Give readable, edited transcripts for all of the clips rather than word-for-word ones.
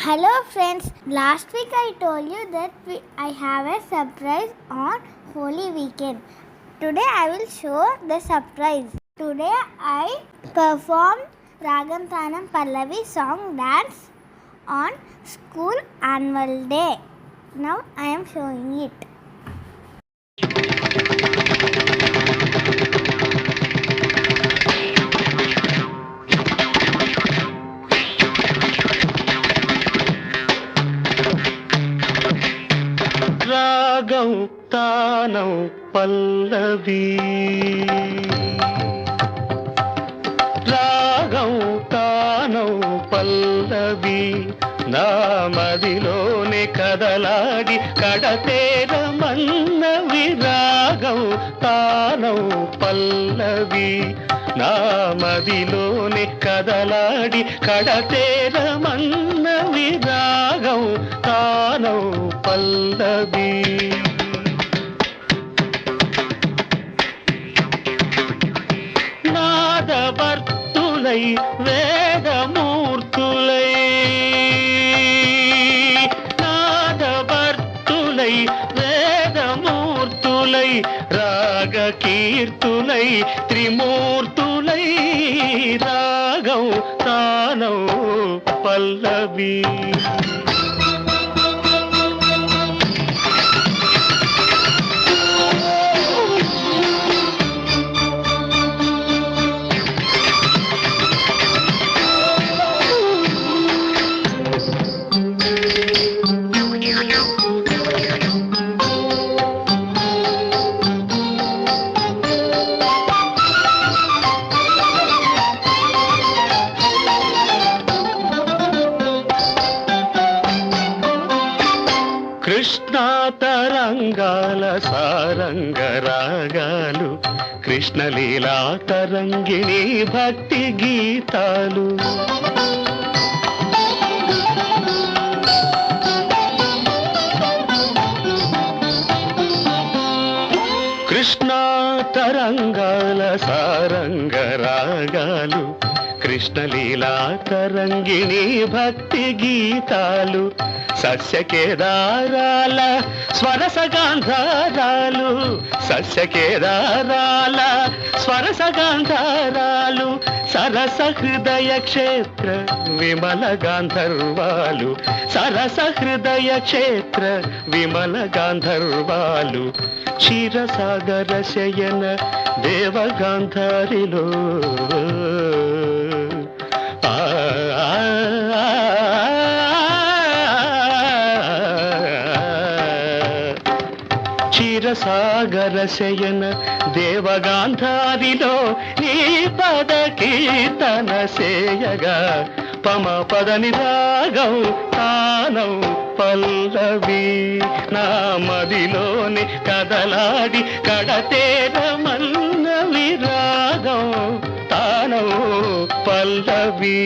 Hello friends, last week I told you that I have a surprise on Holy Weekend. Today I will show the surprise. Today I performed Ragam Thanam Pallavi song dance on school annual day. Now I am showing it. రాగం తానం పల్లవి రాగం తానం పల్లవి నా మదిలోనే కదలాడి కడతేరమన్నవి రాగం తానం పల్లవి నా మదిలోనే కదలాడి కడతేరమన్నవి రాగం తానం పల్లవి నాదవర్తులై వేదమూర్తులై నాదవర్తులై వేదమూర్తులై రాగకీర్తులై త్రిమూర్తులై రాగం తానం పల్లవి కృష్ణా తరంగాల సారంగరాగాలు కృష్ణలీలా తరంగిణి భక్తి గీతాలు కృష్ణా తరంగాల సారంగరాగాలు కృష్ణలీలా తరంగిణి భక్తి గీతాలు సస్యకేదారాల స్వరసగాంధారాలు సస్యకేదారాల స్వరసగాంధారాలు సరస హృదయ క్షేత్ర విమల గాంధర్వాలు సరస హృదయ క్షేత్ర విమల గాంధర్వాలు క్షీరసాగర శయన దేవగాంధారిలో క్షీరసాగర శయన దేవగాంధారిలో నీ పద కీర్తన సేయగా పమ పదని రాగం తానం పల్లవి నా మదిలోని కదలాడి కడతేరమన్నవి రాగం తానం పల్లవి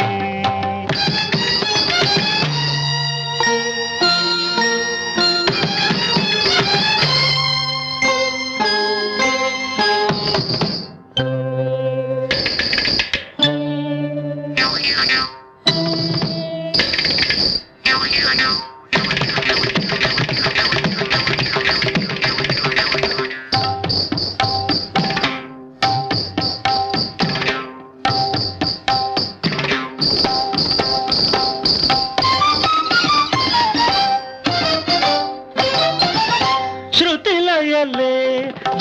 శృతిలయలే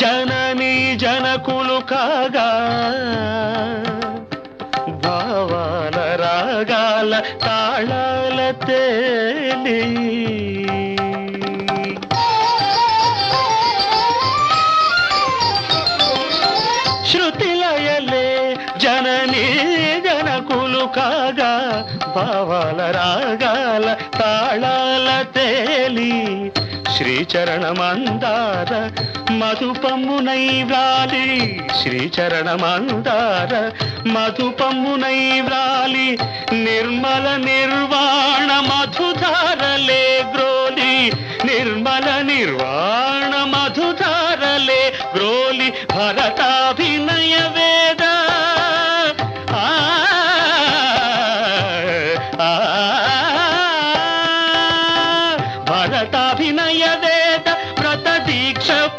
జననీ జనకులు కాగా భావాల రాగాల తాళాల తేలి శృతిలయలే జననీ జనకులు కాగా భావాల రాగాల తాళాల తేలి శ్రీచరణమందార మధుపమ్మునై వ్రాలి శ్రీచరణమందార మధుపమ్మునై వ్రాలి నిర్మల నిర్వాణ మధుధారలే గ్రోలి నిర్మల నిర్వాణ మధుధారలే గ్రోలి భరతాభినయ వేద ఆ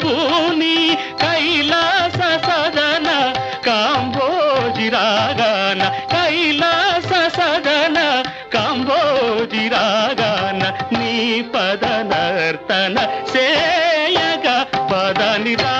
పూని కైలాస సదన కాంబోజి రాగాన కైలాస సదన కాంబోజి రాగాన నీ పద నర్తన సేయగ పద నిరా